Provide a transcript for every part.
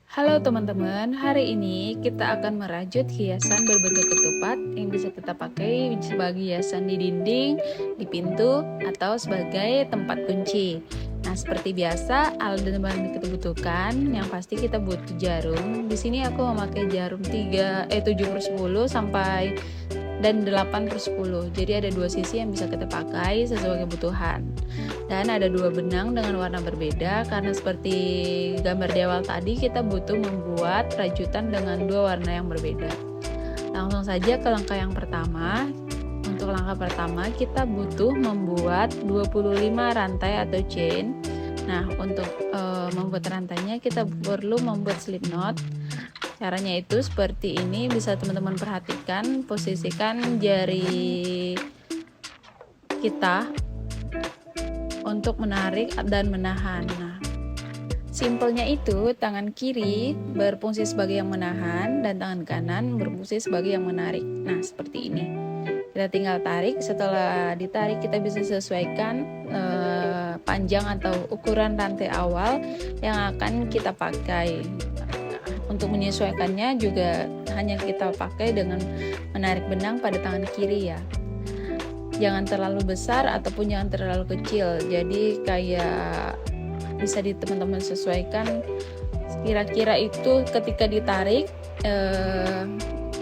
Halo teman-teman, hari ini kita akan merajut hiasan berbentuk ketupat yang bisa kita pakai sebagai hiasan di dinding, di pintu, atau sebagai tempat kunci. Nah, seperti biasa, alat dan bahan yang kita butuhkan, yang pasti kita butuh jarum. Di sini aku memakai jarum 7/10 sampai dan 8/10. Jadi ada dua sisi yang bisa kita pakai sesuai kebutuhan. Dan ada dua benang dengan warna berbeda karena seperti gambar di awal tadi kita butuh membuat rajutan dengan dua warna yang berbeda. Langsung saja ke langkah yang pertama. Untuk langkah pertama kita butuh membuat 25 rantai atau chain. Nah, untuk membuat rantainya kita perlu membuat slip knot. Caranya itu seperti ini, bisa teman-teman perhatikan, posisikan jari kita untuk menarik dan menahan. Nah, simpelnya itu tangan kiri berfungsi sebagai yang menahan dan tangan kanan berfungsi sebagai yang menarik. Nah, seperti ini. Kita tinggal tarik, setelah ditarik kita bisa sesuaikan panjang atau ukuran rantai awal yang akan kita pakai. Untuk menyesuaikannya juga hanya kita pakai dengan menarik benang pada tangan kiri ya. Jangan terlalu besar ataupun jangan terlalu kecil. Jadi kayak bisa teman-teman sesuaikan kira-kira itu ketika ditarik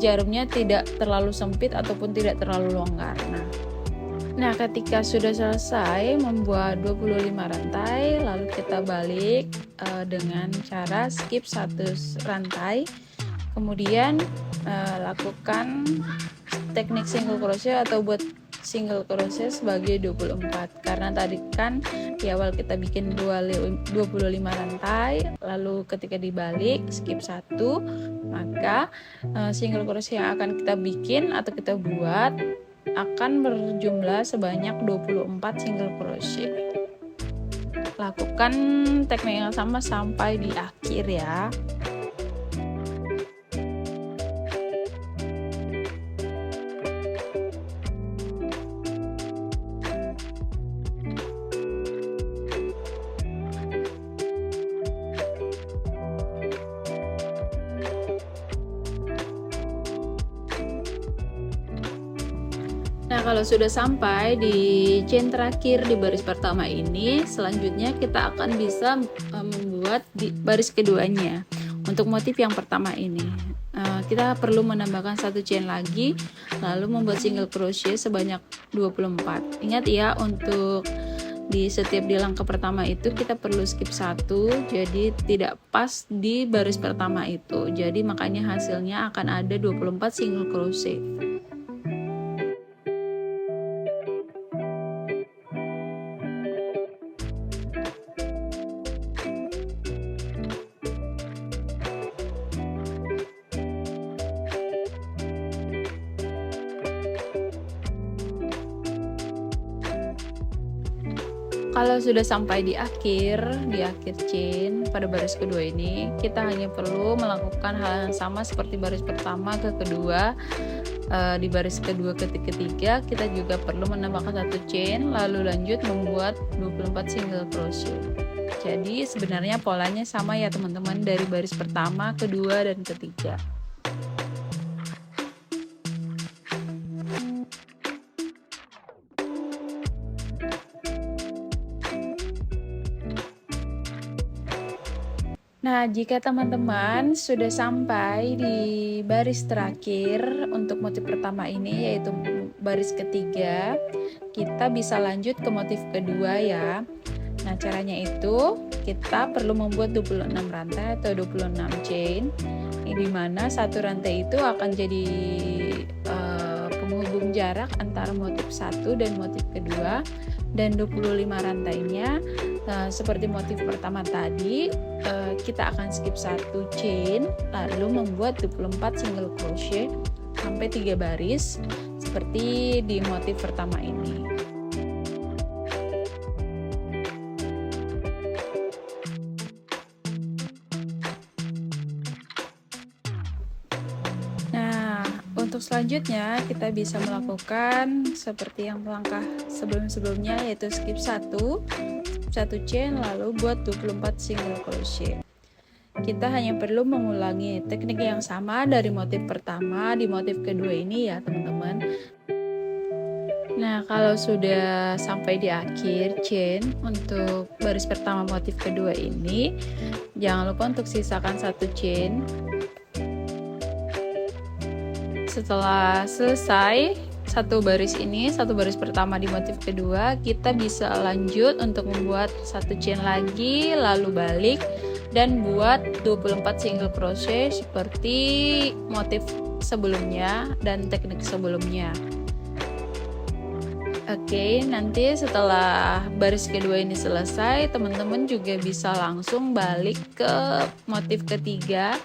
jarumnya tidak terlalu sempit ataupun tidak terlalu longgar. Nah, ketika sudah selesai membuat 25 rantai, lalu kita balik dengan cara skip satu rantai, kemudian lakukan teknik single crochet atau buat single crochet sebagai 24, karena tadi kan di awal kita bikin 25 rantai, lalu ketika dibalik skip satu, maka single crochet yang akan kita bikin atau kita buat akan berjumlah sebanyak 24 single crochet. Lakukan teknik yang sama sampai di akhir ya. Nah, kalau sudah sampai di chain terakhir di baris pertama ini, selanjutnya kita akan bisa membuat di baris keduanya. Untuk motif yang pertama ini, kita perlu menambahkan satu chain lagi, lalu membuat single crochet sebanyak 24. Ingat ya, untuk di setiap di langkah pertama itu kita perlu skip satu, jadi tidak pas di baris pertama itu. Jadi makanya hasilnya akan ada 24 single crochet. Kalau sudah sampai di akhir chain pada baris kedua ini, kita hanya perlu melakukan hal yang sama seperti baris pertama ke kedua. Di baris kedua ke ketiga kita juga perlu menambahkan satu chain, lalu lanjut membuat 24 single crochet. Jadi sebenarnya polanya sama ya teman-teman, dari baris pertama, kedua, dan ketiga. Nah, jika teman-teman sudah sampai di baris terakhir untuk motif pertama ini, yaitu baris ketiga, kita bisa lanjut ke motif kedua ya. Nah, caranya itu kita perlu membuat 26 rantai atau 26 chain, di mana satu rantai itu akan jadi penghubung jarak antara motif satu dan motif kedua, dan 25 rantainya seperti motif pertama tadi, kita akan skip satu chain lalu membuat 24 single crochet sampai 3 baris seperti di motif pertama ini. Untuk selanjutnya kita bisa melakukan seperti yang langkah sebelum-sebelumnya, yaitu skip satu chain lalu buat 24 single crochet. kita hanya perlu mengulangi teknik yang sama dari motif pertama di motif kedua ini ya teman-teman. Nah, kalau sudah sampai di akhir chain untuk baris pertama motif kedua ini, jangan lupa untuk sisakan satu chain. Setelah selesai satu baris ini, satu baris pertama di motif kedua, kita bisa lanjut untuk membuat satu chain lagi, lalu balik dan buat 24 single crochet seperti motif sebelumnya dan teknik sebelumnya. Oke, nanti setelah baris kedua ini selesai, teman-teman juga bisa langsung balik ke motif ketiga,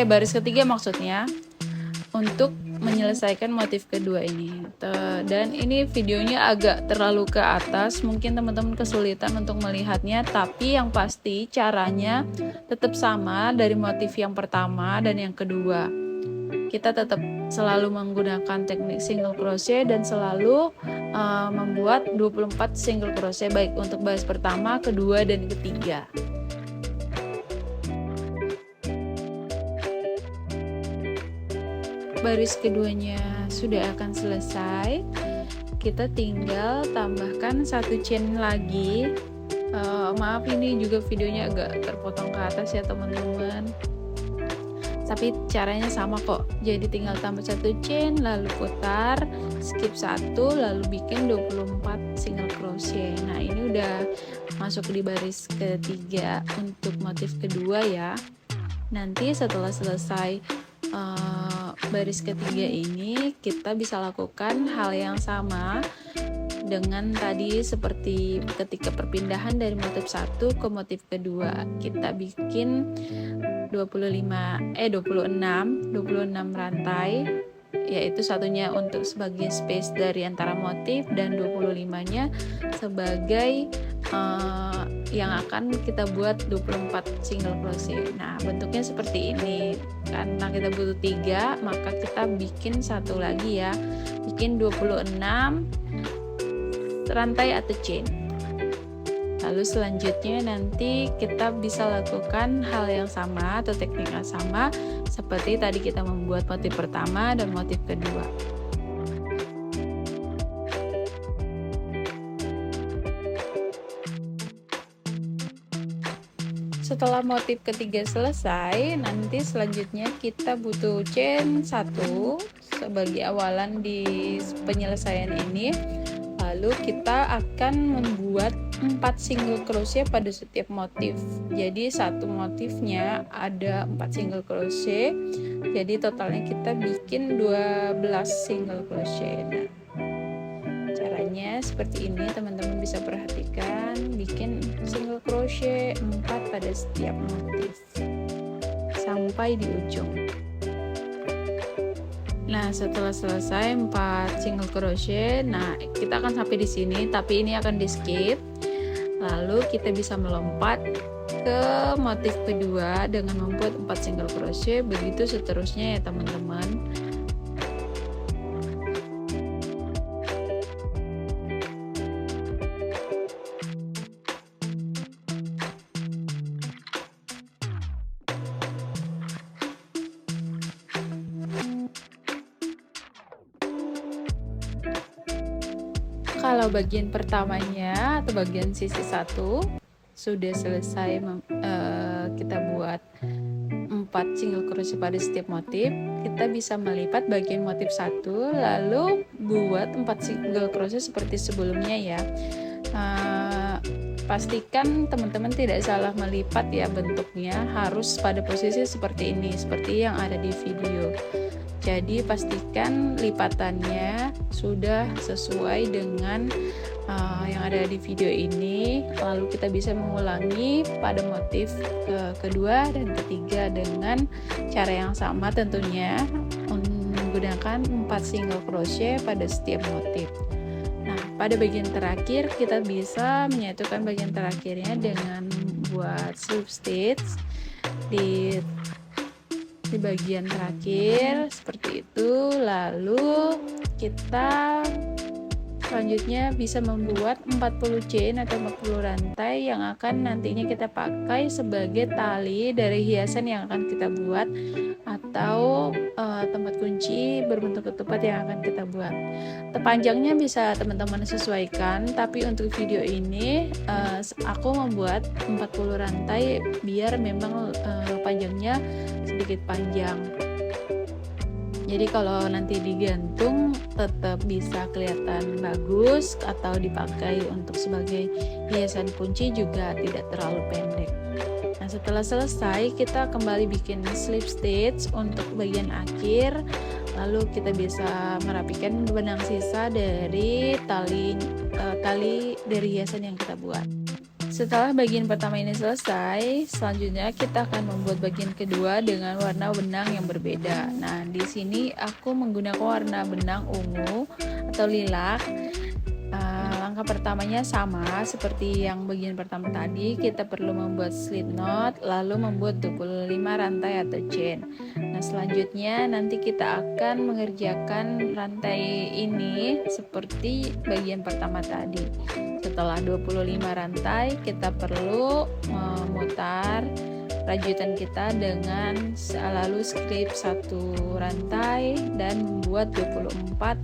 baris ketiga maksudnya, untuk menyelesaikan motif kedua ini. Dan ini videonya agak terlalu ke atas, mungkin teman-teman kesulitan untuk melihatnya, tapi yang pasti caranya tetap sama dari motif yang pertama dan yang kedua. Kita tetap selalu menggunakan teknik single crochet dan selalu membuat 24 single crochet baik untuk baris pertama, kedua, dan ketiga. Baris keduanya sudah akan selesai, kita tinggal tambahkan satu chain lagi. Maaf ini juga videonya agak terpotong ke atas ya teman-teman, tapi caranya sama kok. Jadi tinggal tambah satu chain, lalu putar, skip satu, lalu bikin 24 single crochet. Nah, ini udah masuk di baris ketiga untuk motif kedua ya. Nanti setelah selesai baris ketiga ini, kita bisa lakukan hal yang sama dengan tadi seperti ketika perpindahan dari motif satu ke motif kedua. Kita bikin 26 rantai, yaitu satunya untuk sebagai space dari antara motif dan 25-nya sebagai yang akan kita buat 24 single crochet. Nah, bentuknya seperti ini. Karena kita butuh 3, maka kita bikin satu lagi ya. Bikin 26 rantai atau chain. Lalu selanjutnya nanti kita bisa lakukan hal yang sama atau teknik yang sama seperti tadi kita membuat motif pertama dan motif kedua. Setelah motif ketiga selesai, nanti selanjutnya kita butuh chain 1 sebagai awalan di penyelesaian ini. Lalu kita akan membuat 4 single crochet pada setiap motif. Jadi satu motifnya ada 4 single crochet. Jadi totalnya kita bikin 12 single crochet. Nah, caranya seperti ini, teman-teman bisa perhatikan, bikin single crochet 4 pada setiap motif sampai di ujung. Nah, setelah selesai 4 single crochet, nah kita akan sampai di sini, tapi ini akan di skip. Lalu kita bisa melompat ke motif kedua dengan membuat 4 single crochet, begitu seterusnya ya teman-teman. Kalau bagian pertamanya atau bagian sisi 1 sudah selesai, kita buat 4 single crochet pada setiap motif. Kita bisa melipat bagian motif 1 lalu buat 4 single crochet seperti sebelumnya ya. Pastikan teman-teman tidak salah melipat ya, bentuknya harus pada posisi seperti ini, seperti yang ada di video. Jadi pastikan lipatannya sudah sesuai dengan yang ada di video ini. Lalu kita bisa mengulangi pada motif kedua dan ketiga dengan cara yang sama tentunya, menggunakan 4 single crochet pada setiap motif. Nah, pada bagian terakhir kita bisa menyatukan bagian terakhirnya dengan buat slip stitch di bagian terakhir seperti itu. Lalu kita Selanjutnya bisa membuat 40 chain atau 40 rantai yang akan nantinya kita pakai sebagai tali dari hiasan yang akan kita buat atau tempat kunci berbentuk ketupat yang akan kita buat. Panjangnya bisa teman-teman sesuaikan, tapi untuk video ini aku membuat 40 rantai biar memang panjangnya sedikit panjang. Jadi kalau nanti digantung tetap bisa kelihatan bagus, atau dipakai untuk sebagai hiasan kunci juga tidak terlalu pendek. Nah, setelah selesai kita kembali bikin slip stitch untuk bagian akhir, lalu kita bisa merapikan benang sisa dari tali dari hiasan yang kita buat. Setelah bagian pertama ini selesai, selanjutnya kita akan membuat bagian kedua dengan warna benang yang berbeda. Nah, di sini aku menggunakan warna benang ungu atau lilac. Langkah pertamanya sama seperti yang bagian pertama tadi, kita perlu membuat slip knot, lalu membuat 25 rantai atau chain. Nah, selanjutnya nanti kita akan mengerjakan rantai ini seperti bagian pertama tadi. Setelah 25 rantai, kita perlu memutar rajutan kita dengan lalu skip satu rantai dan membuat 24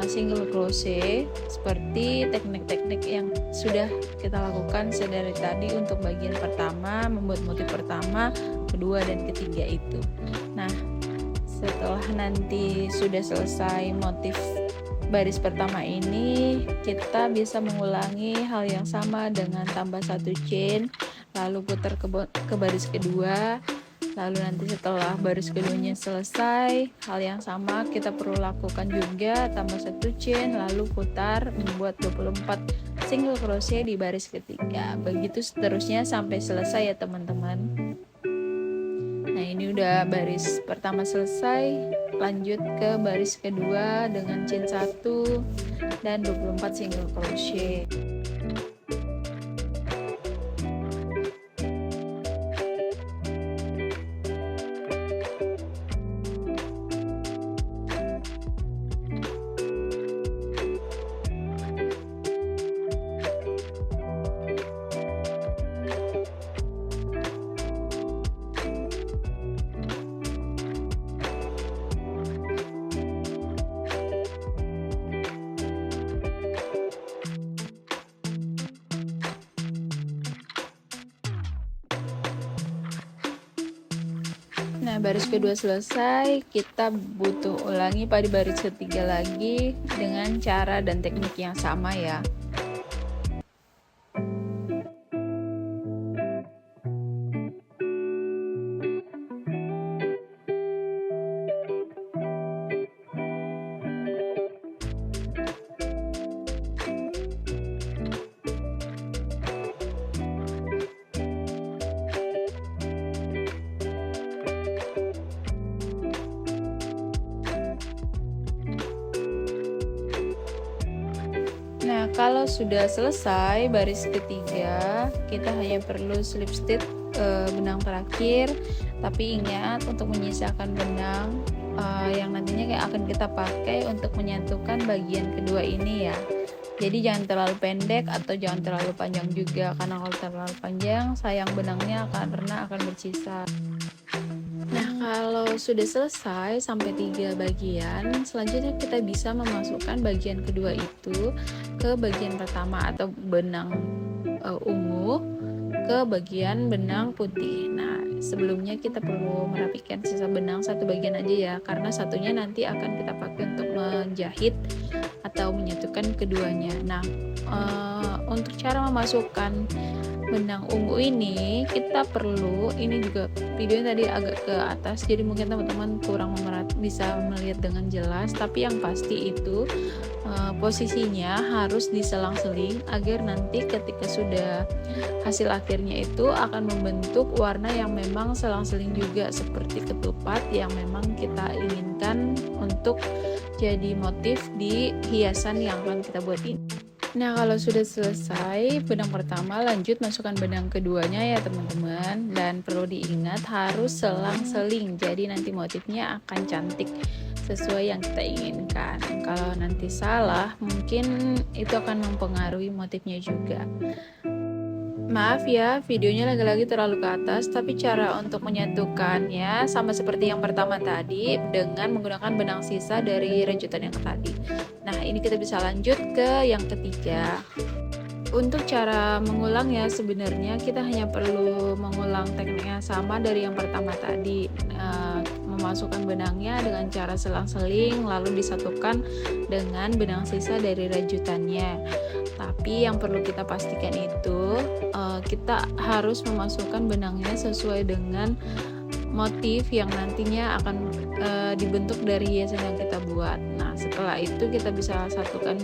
single crochet seperti teknik-teknik yang sudah kita lakukan sedari tadi untuk bagian pertama, membuat motif pertama, kedua, dan ketiga itu. Nah, setelah nanti sudah selesai motif baris pertama ini, kita bisa mengulangi hal yang sama dengan tambah satu chain, lalu putar ke baris kedua. Lalu nanti setelah baris keduanya selesai, hal yang sama kita perlu lakukan juga, tambah satu chain, lalu putar, membuat 24 single crochet di baris ketiga. Begitu seterusnya sampai selesai ya teman-teman. Nah, ini udah baris pertama selesai, lanjut ke baris kedua dengan chain 1 dan 24 single crochet. Nah, baris kedua selesai, kita butuh ulangi pada baris ketiga lagi dengan cara dan teknik yang sama ya. Nah, kalau sudah selesai baris ketiga, kita hanya perlu slip stitch benang terakhir, tapi ingat untuk menyisakan benang yang nantinya akan kita pakai untuk menyatukan bagian kedua ini ya. Jadi jangan terlalu pendek atau jangan terlalu panjang juga, karena kalau terlalu panjang sayang benangnya karena akan bersisa. Nah, kalau sudah selesai sampai 3 bagian, selanjutnya kita bisa memasukkan bagian kedua itu ke bagian pertama atau benang ungu ke bagian benang putih. Nah, sebelumnya kita perlu merapikan sisa benang satu bagian aja ya, karena satunya nanti akan kita pakai untuk menjahit atau menyatukan keduanya. Nah, untuk cara memasukkan benang ungu ini kita perlu, ini juga videonya tadi agak ke atas jadi mungkin teman-teman kurang bisa melihat dengan jelas, tapi yang pasti itu posisinya harus diselang-seling agar nanti ketika sudah hasil akhirnya itu akan membentuk warna yang memang selang-seling juga seperti ketupat yang memang kita inginkan untuk jadi motif di hiasan yang akan kita buat ini. Nah, kalau sudah selesai benang pertama, lanjut masukkan benang keduanya ya teman-teman, dan perlu diingat harus selang-seling, jadi nanti motifnya akan cantik. sesuai yang kita inginkan. Kalau nanti salah, mungkin itu akan mempengaruhi motifnya juga. Maaf ya, videonya lagi-lagi terlalu ke atas, tapi cara untuk menyatukannya sama seperti yang pertama tadi dengan menggunakan benang sisa dari rajutan yang tadi. Nah, ini kita bisa lanjut ke yang ketiga. Untuk cara mengulangnya sebenarnya kita hanya perlu mengulang tekniknya sama dari yang pertama tadi, memasukkan benangnya dengan cara selang-seling lalu disatukan dengan benang sisa dari rajutannya. Tapi yang perlu kita pastikan itu kita harus memasukkan benangnya sesuai dengan motif yang nantinya akan dibentuk dari hiasan yang kita buat. Nah, setelah itu kita bisa satukan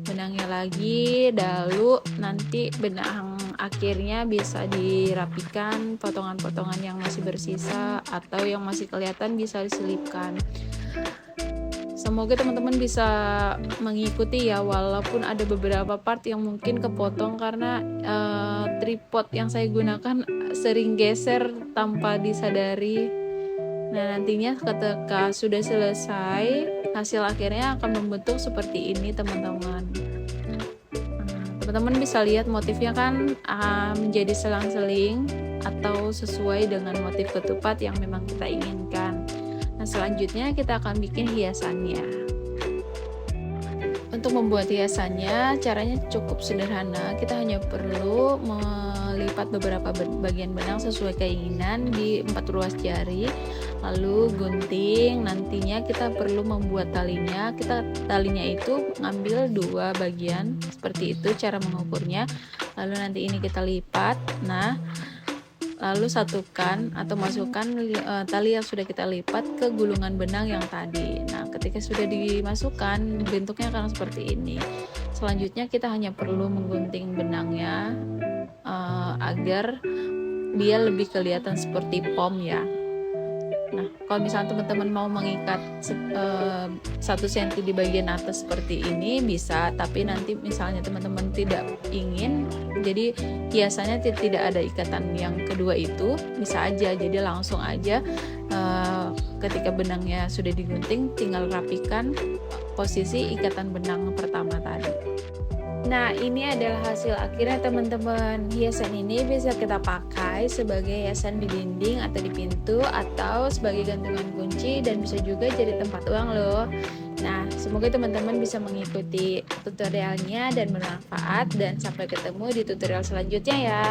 benangnya lagi, lalu nanti benang akhirnya bisa dirapikan, potongan-potongan yang masih bersisa atau yang masih kelihatan bisa diselipkan. Semoga teman-teman bisa mengikuti ya, walaupun ada beberapa part yang mungkin kepotong karena tripod yang saya gunakan sering geser tanpa disadari. Nah, nantinya ketika sudah selesai, hasil akhirnya akan membentuk seperti ini teman-teman. Teman-teman bisa lihat motifnya kan menjadi selang-seling atau sesuai dengan motif ketupat yang memang kita inginkan. Nah, selanjutnya kita akan bikin hiasannya. Untuk membuat hiasannya, caranya cukup sederhana. Kita hanya perlu melipat beberapa bagian benang sesuai keinginan di 4 ruas jari, lalu gunting. Nantinya kita perlu membuat talinya. Talinya itu ngambil 2 bagian, seperti itu cara mengukurnya. Lalu nanti ini kita lipat. Nah, lalu satukan atau masukkan tali yang sudah kita lipat ke gulungan benang yang tadi. Nah, ketika sudah dimasukkan, bentuknya akan seperti ini. Selanjutnya kita hanya perlu menggunting benangnya agar dia lebih kelihatan seperti pom ya. Nah, kalau misalnya teman-teman mau mengikat 1 cm di bagian atas seperti ini bisa, tapi nanti misalnya teman-teman tidak ingin, jadi hiasannya tidak ada ikatan yang kedua itu, bisa aja, jadi langsung aja ketika benangnya sudah digunting tinggal rapikan posisi ikatan benang pertama tadi. Nah, ini adalah hasil akhirnya teman-teman. Hiasan ini bisa kita pakai sebagai hiasan di dinding atau di pintu, atau sebagai gantungan kunci, dan bisa juga jadi tempat uang loh. Nah, semoga teman-teman bisa mengikuti tutorialnya dan bermanfaat, dan sampai ketemu di tutorial selanjutnya ya.